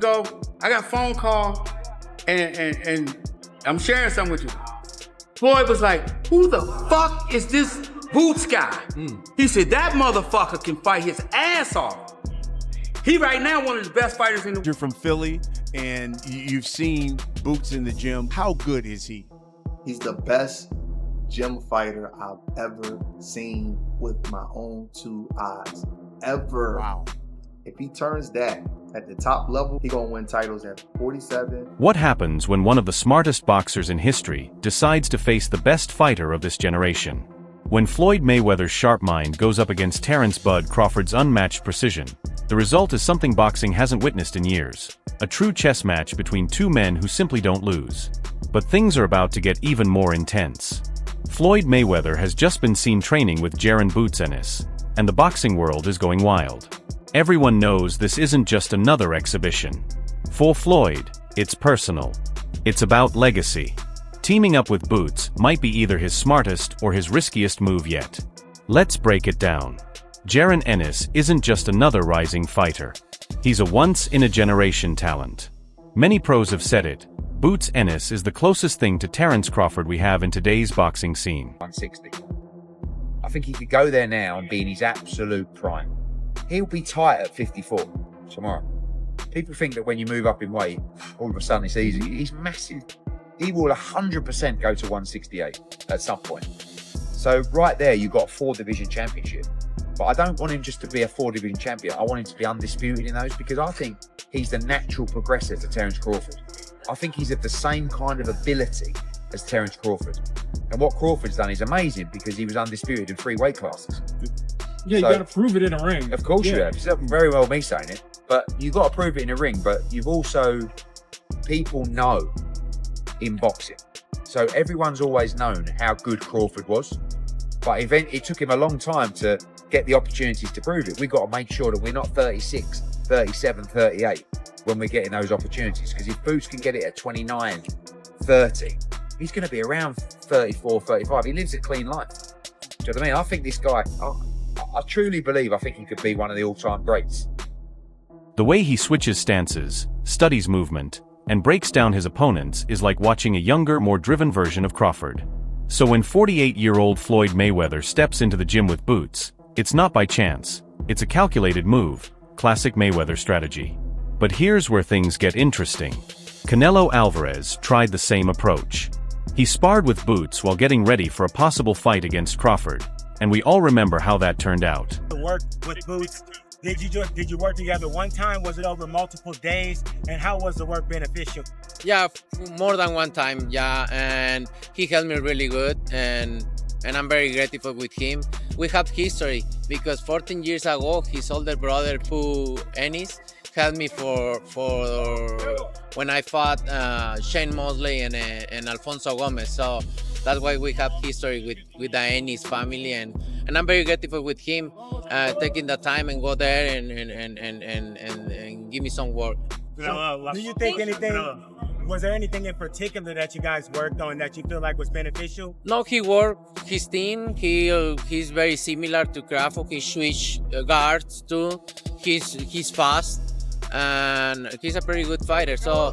ago, I got a phone call, and I'm sharing something with you. Floyd was like, who the fuck is this Boots guy? He said, that motherfucker can fight his ass off. He right now one of the best fighters in the world. You're from Philly, and you've seen Boots in the gym. How good is he? He's the best gym fighter I've ever seen with my own two eyes. Ever. Wow. If he turns that at the top level, he gonna win titles at 47. What happens when one of the smartest boxers in history decides to face the best fighter of this generation? When Floyd Mayweather's sharp mind goes up against Terence "Bud" Crawford's unmatched precision, the result is something boxing hasn't witnessed in years. A true chess match between two men who simply don't lose. But things are about to get even more intense. Floyd Mayweather has just been seen training with Jaron "Boots" Ennis, and the boxing world is going wild. Everyone knows this isn't just another exhibition. For Floyd, it's personal. It's about legacy. Teaming up with Boots might be either his smartest or his riskiest move yet. Let's break it down. Jaron Ennis isn't just another rising fighter. He's a once-in-a-generation talent. Many pros have said it. Boots Ennis is the closest thing to Terence Crawford we have in today's boxing scene. 160. I think he could go there now and be in his absolute prime. He'll be tight at 54 tomorrow. People think that when you move up in weight, all of a sudden it's easy. He's massive. He will 100% go to 168 at some point. So right there, you've got a 4-division championship. But I don't want him just to be a 4-division champion. I want him to be undisputed in those because I think he's the natural progressor to Terence Crawford. I think he's of the same kind of ability as Terence Crawford. And what Crawford's done is amazing because he was undisputed in 3 weight classes. Yeah, you got to prove it in a ring. Of course you have. It's not very well me saying it. But you've got to prove it in a ring. But you've also, people know in boxing. So everyone's always known how good Crawford was. But it took him a long time to get the opportunities to prove it. We've got to make sure that we're not 36, 37, 38 when we're getting those opportunities. Because if Boots can get it at 29, 30, he's going to be around 34, 35. He lives a clean life. Do you know what I mean? I think this guy, I truly believe, I think he could be one of the all-time greats. The way he switches stances, studies movement, and breaks down his opponents is like watching a younger, more driven version of Crawford. So when 48-year-old Floyd Mayweather steps into the gym with Boots, it's not by chance. It's a calculated move, classic Mayweather strategy. But here's where things get interesting. Canelo Alvarez tried the same approach. He sparred with Boots while getting ready for a possible fight against Crawford, and we all remember how that turned out. Work with Boots. Did you work together one time? Was it over multiple days? And how was the work beneficial? Yeah, more than one time, yeah, and he helped me really good, and I'm very grateful with him. We have history because 14 years ago, his older brother, Ennis, helped me for when I fought Shane Mosley and Alfonso Gomez. So that's why we have history with the Ennis family, and I'm very grateful with him taking the time and go there and give me some work. So, do you think was there anything in particular that you guys worked on that you feel like was beneficial? No, he worked his team. He's very similar to Crawford. He switched guards too. He's fast. And he's a pretty good fighter, so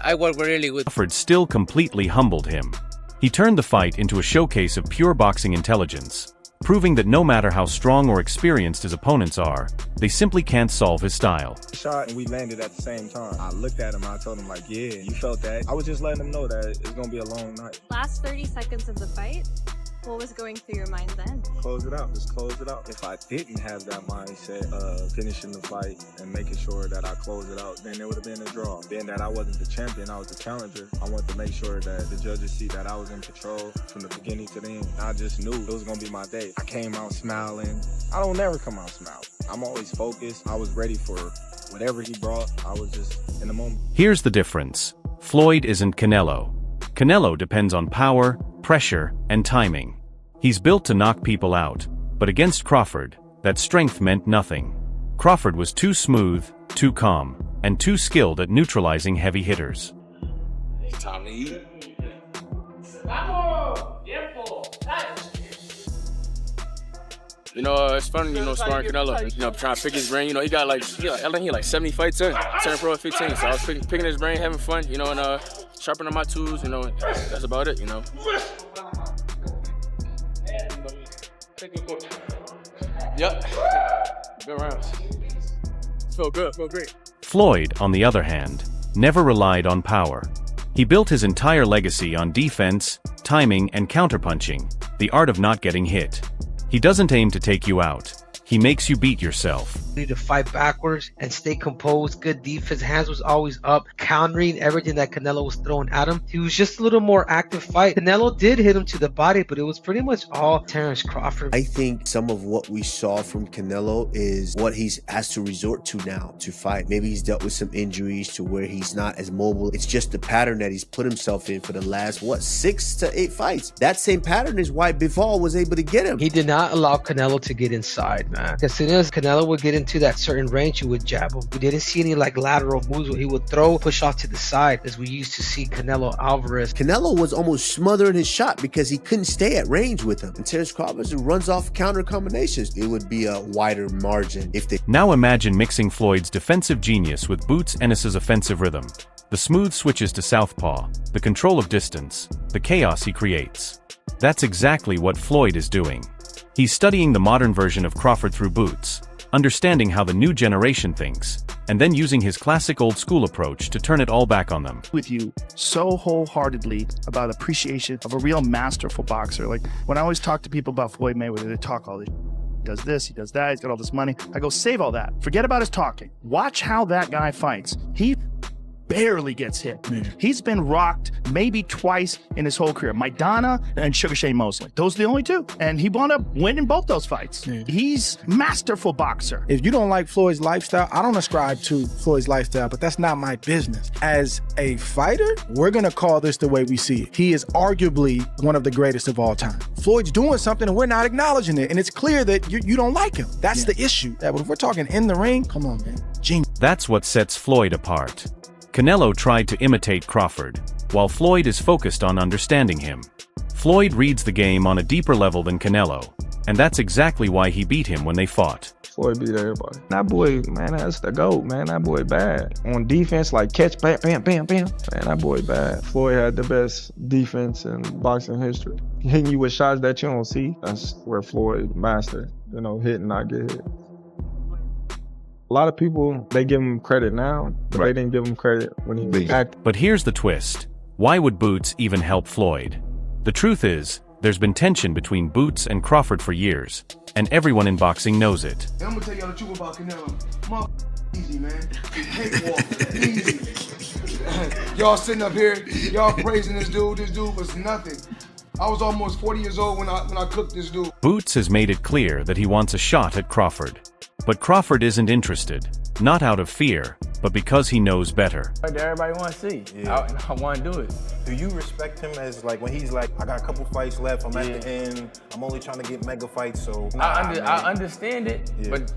I work really good. Crawford still completely humbled him. He turned the fight into a showcase of pure boxing intelligence, proving that no matter how strong or experienced his opponents are, they simply can't solve his style. Shot and we landed at the same time. I looked at him, I told him like, yeah, you felt that. I was just letting him know that it's gonna be a long night. Last 30 seconds of the fight, what was going through your mind then? Close it out, just close it out. If I didn't have that mindset of finishing the fight and making sure that I close it out, then it would have been a draw. Being that I wasn't the champion, I was the challenger. I wanted to make sure that the judges see that I was in control from the beginning to the end. I just knew it was gonna be my day. I came out smiling. I don't never come out smiling. I'm always focused. I was ready for whatever he brought. I was just in the moment. Here's the difference. Floyd isn't Canelo. Canelo depends on power, pressure, and timing. He's built to knock people out, but against Crawford, that strength meant nothing. Crawford was too smooth, too calm, and too skilled at neutralizing heavy hitters. It's time to eat. You know, it's fun, you know, sparring Canelo. You know, trying to pick his brain. You know, I think he like 70 fights in. Turning pro at 15. So I was picking his brain, having fun, you know, and sharpening my tools, you know, and that's about it, you know. Yep. Good rounds. Feel good, feel great. Floyd, on the other hand, never relied on power. He built his entire legacy on defense, timing, and counterpunching, the art of not getting hit. He doesn't aim to take you out. He makes you beat yourself. To fight backwards and stay composed, good defense, hands was always up, countering everything that Canelo was throwing at him. He was just a little more active fight. Canelo did hit him to the body, but it was pretty much all Terence Crawford. I think some of what we saw from Canelo is what he's has to resort to now to fight. Maybe he's dealt with some injuries to where he's not as mobile. It's just the pattern that he's put himself in for the last, 6 to 8 fights. That same pattern is why Bivol was able to get him. He did not allow Canelo to get inside, man. As soon as Canelo would get into that certain range, he would jab him. We didn't see any like lateral moves where he would throw, push off to the side as we used to see Canelo Alvarez. Canelo was almost smothering his shot because he couldn't stay at range with him. And Terence Crawford runs off counter combinations. It would be a wider margin if they... Now imagine mixing Floyd's defensive genius with Boots Ennis's offensive rhythm. The smooth switches to southpaw, the control of distance, the chaos he creates. That's exactly what Floyd is doing. He's studying the modern version of Crawford through Boots, understanding how the new generation thinks, and then using his classic old school approach to turn it all back on them. With you so wholeheartedly about appreciation of a real masterful boxer. Like when I always talk to people about Floyd Mayweather, they talk all this. He does this, he does that, he's got all this money. I go, save all that. Forget about his talking. Watch how that guy fights. He barely gets hit. He's been rocked maybe twice in his whole career. Maidana and Sugar Shane Mosley. Those are the only two. And he wound up winning both those fights. He's masterful boxer. If you don't like Floyd's lifestyle, I don't ascribe to Floyd's lifestyle, but that's not my business. As a fighter, we're gonna call this the way we see it. He is arguably one of the greatest of all time. Floyd's doing something and we're not acknowledging it. And it's clear that you don't like him. That's the issue. That if we're talking in the ring, come on, man. Genius. That's what sets Floyd apart. Canelo tried to imitate Crawford, while Floyd is focused on understanding him. Floyd reads the game on a deeper level than Canelo, and that's exactly why he beat him when they fought. Floyd beat everybody. That boy, man, that's the GOAT, man. That boy bad. On defense, like catch, bam, bam, bam, bam. Man, that boy bad. Floyd had the best defense in boxing history. Hitting you with shots that you don't see, that's where Floyd mastered. You know, hit and not get hit. A lot of people, they give him credit now, but they didn't give him credit when he acted. But here's the twist. Why would Boots even help Floyd? The truth is, there's been tension between Boots and Crawford for years, and everyone in boxing knows it. I'm gonna tell y'all the truth about Canelo. Easy, man. Cakewalk. Easy. Y'all sitting up here, y'all praising this dude. This dude was nothing. I was almost 40 years old when I cooked this dude. Boots has made it clear that he wants a shot at Crawford. But Crawford isn't interested, not out of fear, but because he knows better. Everybody want to see. I want to do it. Do you respect him as like when he's like, I got a couple fights left, I'm at the end, I'm only trying to get mega fights, so I understand it, but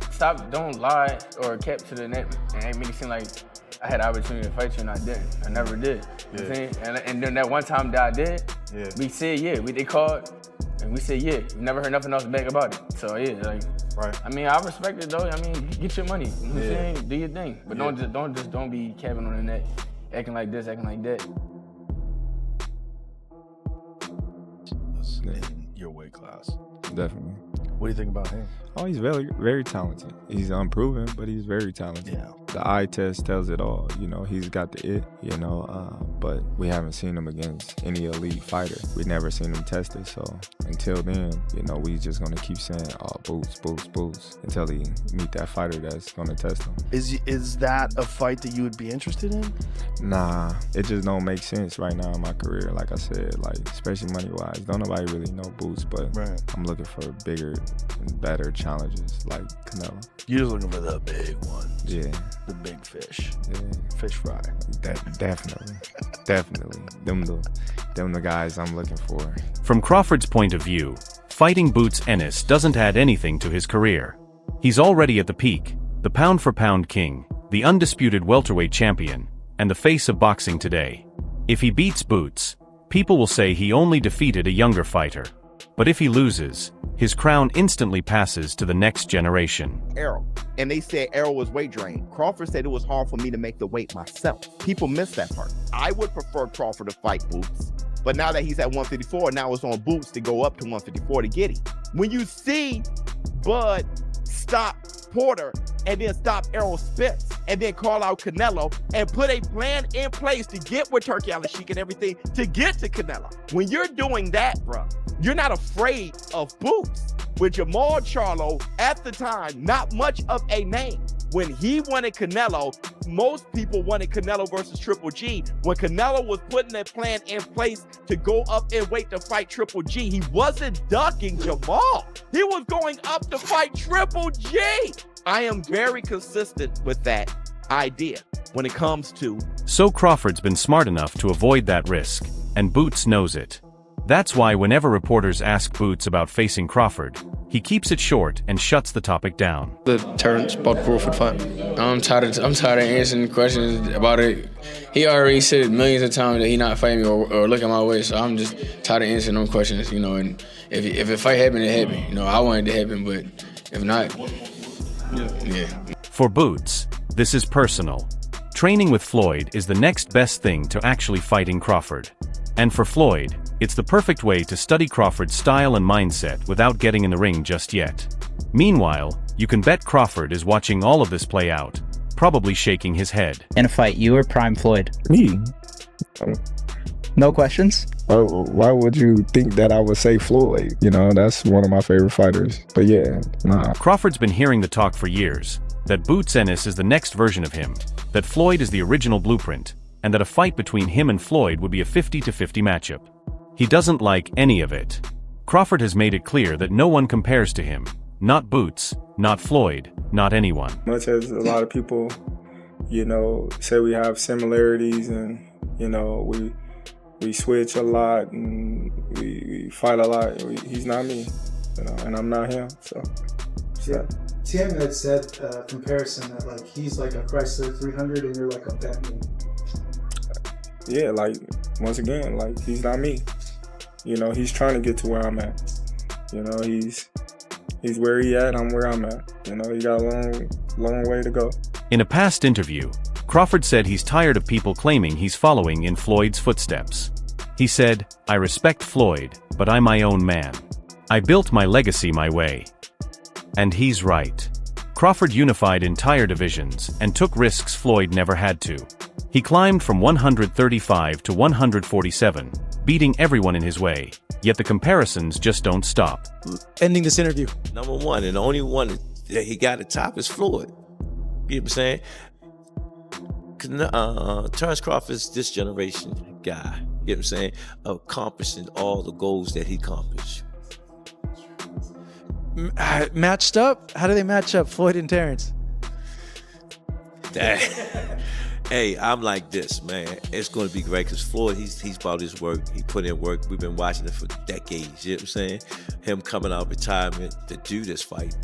don't lie or kept to the net and make it seem like I had the opportunity to fight you and I didn't. I never did. You know what I'm saying? And then that one time that I did, we said they called and we said we never heard nothing else back about it. So I mean, I respect it though. I mean, get your money. You know what I'm saying? Do your thing. But don't be capping on the net, acting like this, acting like that. In your weight class. Definitely. What do you think about him? Oh, he's very, very talented. He's unproven, but he's very talented. Yeah. The eye test tells it all. You know, he's got the it, you know, but we haven't seen him against any elite fighter. We've never seen him tested, so until then, you know, we just gonna keep saying, oh, Boots, Boots, Boots, until he meet that fighter that's gonna test him. Is that a fight that you would be interested in? Nah, it just don't make sense right now in my career. Like I said, like, especially money-wise, don't nobody really know Boots, but I'm looking for bigger and better challenges like Canelo. You're just looking for the big ones. Yeah. The big fish. Yeah. Fish fry. Definitely. Definitely. Them the guys I'm looking for. From Crawford's point of view, fighting Boots Ennis doesn't add anything to his career. He's already at the peak, the pound-for-pound king, the undisputed welterweight champion, and the face of boxing today. If he beats Boots, people will say he only defeated a younger fighter. But if he loses, his crown instantly passes to the next generation. Errol. And they said Errol was weight drained. Crawford said it was hard for me to make the weight myself. People miss that part. I would prefer Crawford to fight Boots. But now that he's at 154, now it's on Boots to go up to 154 to get him. When you see Bud stop Porter and then stop Errol Spence and then call out Canelo and put a plan in place to get with Turkey Al-Sheikh and everything to get to Canelo. When you're doing that, bro, you're not afraid of Boots. With Jamal Charlo at the time, not much of a name. When he wanted Canelo, most people wanted Canelo versus Triple G. When Canelo was putting that plan in place to go up in weight to fight Triple G, he wasn't ducking Jamal. He was going up to fight Triple G. I am very consistent with that idea when it comes to... So Crawford's been smart enough to avoid that risk, and Boots knows it. That's why whenever reporters ask Boots about facing Crawford, he keeps it short and shuts the topic down. The Terence Crawford fight. I'm tired of answering questions about it. He already said it millions of times that he not fighting me or look at my way, so I'm just tired of answering them questions, and if a fight happened, it happened. I want it to happen, but if not, yeah. For Boots, this is personal. Training with Floyd is the next best thing to actually fighting Crawford. And for Floyd, it's the perfect way to study Crawford's style and mindset without getting in the ring just yet. Meanwhile, you can bet Crawford is watching all of this play out, probably shaking his head. In a fight, you or Prime Floyd? Me. No questions? Why would you think that I would say Floyd? That's one of my favorite fighters. But yeah, nah. Crawford's been hearing the talk for years, that Boots Ennis is the next version of him, that Floyd is the original blueprint, and that a fight between him and Floyd would be a 50-50 matchup. He doesn't like any of it. Crawford has made it clear that no one compares to him. Not Boots, not Floyd, not anyone. Much as a lot of people, say we have similarities and, we switch a lot and we fight a lot. He's not me, and I'm not him, so. Yeah. Tim had said comparison that he's like a Chrysler 300 and you're like a Bentley. Yeah, once again, he's not me. He's trying to get to where I'm at. He's where he at, I'm where I'm at. He got a long way to go. In a past interview, Crawford said he's tired of people claiming he's following in Floyd's footsteps. He said, "I respect Floyd, but I'm my own man. I built my legacy my way." And he's right. Crawford unified entire divisions and took risks Floyd never had to. He climbed from 135 to 147, beating everyone in his way, yet the comparisons just don't stop. Ending this interview. Number one, and the only one that he got at top is Floyd. You know what I'm saying? Terence Crawford's this generation guy, you know what I'm saying, accomplishing all the goals that he accomplished. Matched up? How do they match up, Floyd and Terence? Hey, I'm like this, man. It's going to be great because Floyd, he's about his work. He put in work. We've been watching it for decades. You know what I'm saying? Him coming out of retirement to do this fight,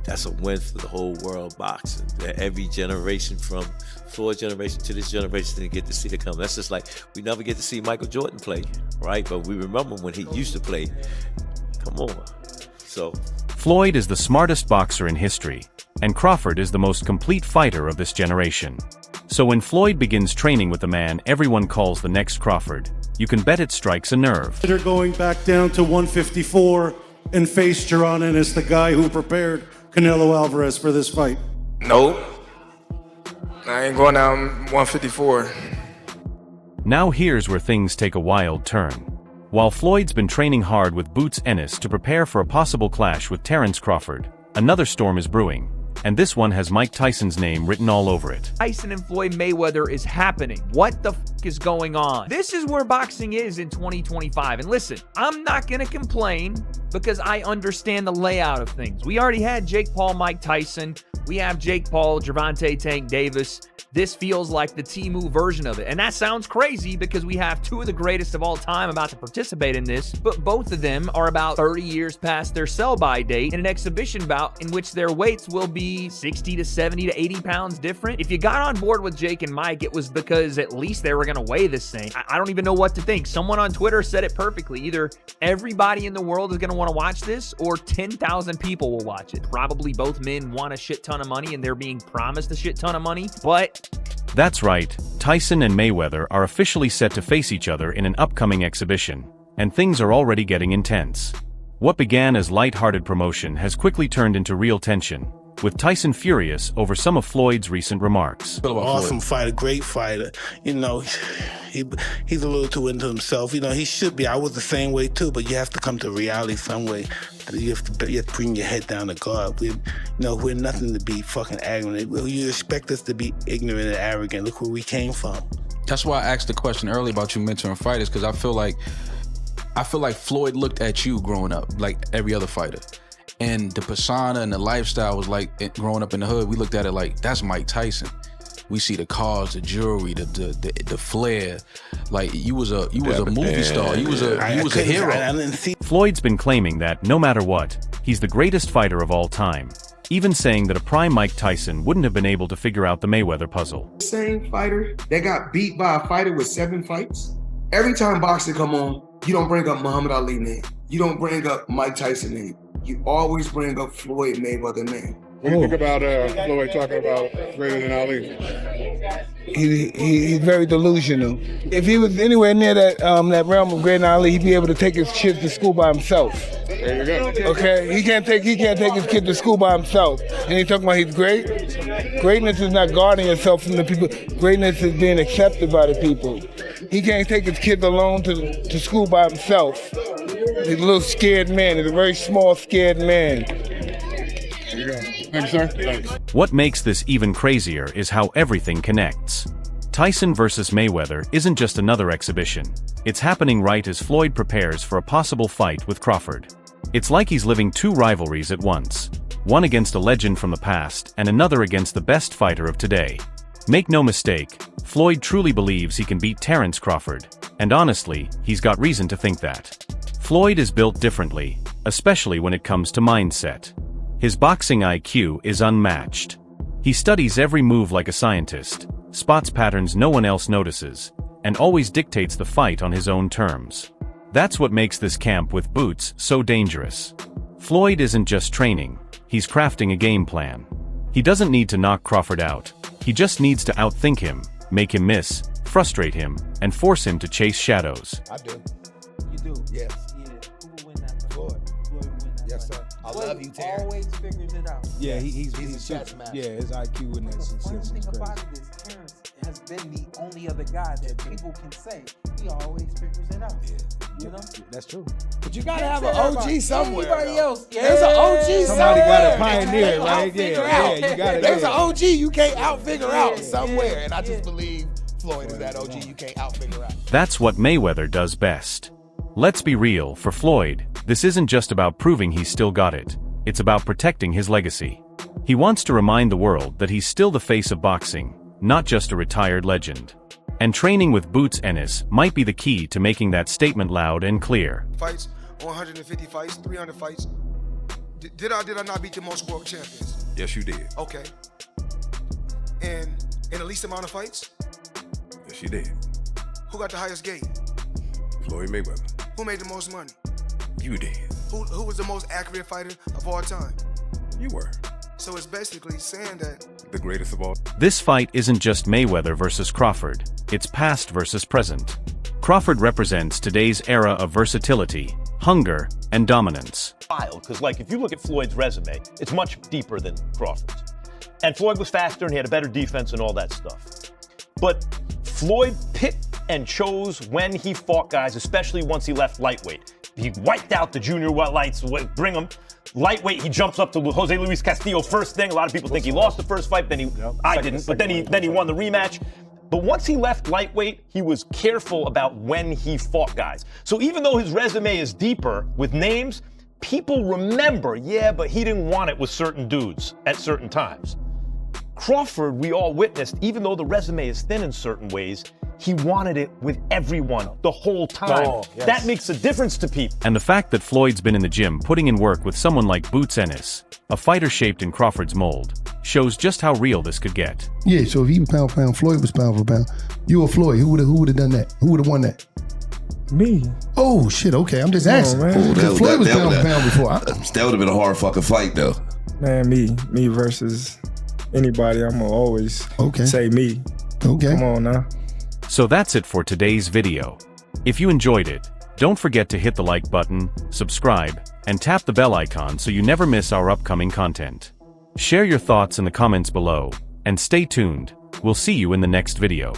that's a win for the whole world boxing. Every generation from Floyd generation to this generation didn't get to see it come. That's just like we never get to see Michael Jordan play, right? But we remember when he used to play. Come on. So Floyd is the smartest boxer in history, and Crawford is the most complete fighter of this generation. So when Floyd begins training with the man everyone calls the next Crawford, you can bet it strikes a nerve. They're going back down to 154 and face Jaron Ennis, the guy who prepared Canelo Alvarez for this fight. Nope. I ain't going down 154. Now here's where things take a wild turn. While Floyd's been training hard with Boots Ennis to prepare for a possible clash with Terence Crawford, another storm is brewing. And this one has Mike Tyson's name written all over it. Tyson and Floyd Mayweather is happening. What the f*** is going on? This is where boxing is in 2025. And listen, I'm not going to complain because I understand the layout of things. We already had Jake Paul, Mike Tyson. We have Jake Paul, Gervonta Tank Davis. This feels like the Temu version of it. And that sounds crazy because we have two of the greatest of all time about to participate in this, but both of them are about 30 years past their sell-by date in an exhibition bout in which their weights will be 60 to 70 to 80 pounds different. If you got on board with Jake and Mike, it was because at least they were going going to weigh this thing. I don't even know what to think. Someone on Twitter said it perfectly. Either everybody in the world is going to want to watch this or 10,000 people will watch it. Probably both men want a shit ton of money and they're being promised a shit ton of money, but... That's right, Tyson and Mayweather are officially set to face each other in an upcoming exhibition, and things are already getting intense. What began as light-hearted promotion has quickly turned into real tension, with Tyson furious over some of Floyd's recent remarks. Awesome fighter, great fighter. You know, he's a little too into himself. You know, he should be. I was the same way too, but you have to come to reality some way. You have to bring your head down to God. We're nothing to be fucking arrogant. You expect us to be ignorant and arrogant. Look where we came from. That's why I asked the question earlier about you mentoring fighters, because I feel like Floyd looked at you growing up like every other fighter. And the persona and the lifestyle was like, growing up in the hood, we looked at it like, that's Mike Tyson. We see the cars, the jewelry, the flair. Like you was a movie star. You was a hero. Floyd's been claiming that no matter what, he's the greatest fighter of all time, even saying that a prime Mike Tyson wouldn't have been able to figure out the Mayweather puzzle. Same fighter that got beat by a fighter with 7 fights. Every time boxing come on, you don't bring up Muhammad Ali name. You don't bring up Mike Tyson name. You always bring up Floyd Mayweather name. What do you think about Floyd talking about greater than Ali? He's very delusional. If he was anywhere near that realm of greater than Ali, he'd be able to take his kids to school by himself. There you go. Okay, he can't take his kid to school by himself. And he's talking about he's great. Greatness is not guarding yourself from the people. Greatness is being accepted by the people. He can't take his kids alone to school by himself. He's a little scared man. He's a very small, scared man. There you go. Thanks, sir. Thanks. What makes this even crazier is how everything connects. Tyson versus Mayweather isn't just another exhibition. It's happening right as Floyd prepares for a possible fight with Crawford. It's like he's living 2 rivalries at once. One against a legend from the past and another against the best fighter of today. Make no mistake, Floyd truly believes he can beat Terence Crawford. And honestly, he's got reason to think that. Floyd is built differently, especially when it comes to mindset. His boxing IQ is unmatched. He studies every move like a scientist, spots patterns no one else notices, and always dictates the fight on his own terms. That's what makes this camp with Boots so dangerous. Floyd isn't just training, he's crafting a game plan. He doesn't need to knock Crawford out, he just needs to outthink him, make him miss, frustrate him, and force him to chase shadows. I do. You do? Yes. Yeah. Who will win that? Floyd. Floyd will win that. Yes, sir. I love you, Terry. Always figures it out. Yeah, he's a chess master. Yeah, his IQ in that sense. The funny thing about it is Terence has been the only other guy that people can say he always figures it out. Yeah. You know? That's true. But you gotta have an OG somewhere. Everybody else, There's an OG somewhere. Somebody gotta pioneer it, right? Yeah, you gotta. There's an OG you can't outfigure out somewhere, and I just believe Floyd is that OG you can't outfigure out. That's what Mayweather does best. Let's be real, for Floyd, this isn't just about proving he's still got it. It's about protecting his legacy. He wants to remind the world that he's still the face of boxing, not just a retired legend. And training with Boots Ennis might be the key to making that statement loud and clear. Fights, 150 fights, 300 fights. Did I not beat the most world champions? Yes, you did. Okay. And in the least amount of fights? Yes, you did. Who got the highest gate? Floyd Mayweather. Who made the most money? You did. Who was the most accurate fighter of all time? You were. So it's basically saying that the greatest of all. This fight isn't just Mayweather versus Crawford, it's past versus present. Crawford represents today's era of versatility, hunger, and dominance. Because, like, if you look at Floyd's resume, it's much deeper than Crawford's. And Floyd was faster and he had a better defense and all that stuff. But Floyd picked and chose when he fought guys, especially once he left lightweight. He wiped out the junior lights, bring him. Lightweight, he jumps up to Jose Luis Castillo first thing. A lot of people think he lost the first fight, I didn't, but then he won the rematch. But once he left lightweight, he was careful about when he fought guys. So even though his resume is deeper with names, people remember, yeah, but he didn't want it with certain dudes at certain times. Crawford, we all witnessed, even though the resume is thin in certain ways, he wanted it with everyone the whole time. Oh, yes. That makes a difference to people. And the fact that Floyd's been in the gym putting in work with someone like Boots Ennis, a fighter shaped in Crawford's mold, shows just how real this could get. Yeah, so if he was pound for pound, Floyd was pound for pound. You or Floyd, who would have done that? Who would have won that? Me. Oh shit, okay, I'm just asking. Man. Floyd was pound for pound before. That would have been a hard fucking fight though. Man, me versus anybody, I'm gonna always say me. Okay. Come on now. So that's it for today's video. If you enjoyed it, don't forget to hit the like button, subscribe, and tap the bell icon so you never miss our upcoming content. Share your thoughts in the comments below, and stay tuned. We'll see you in the next video.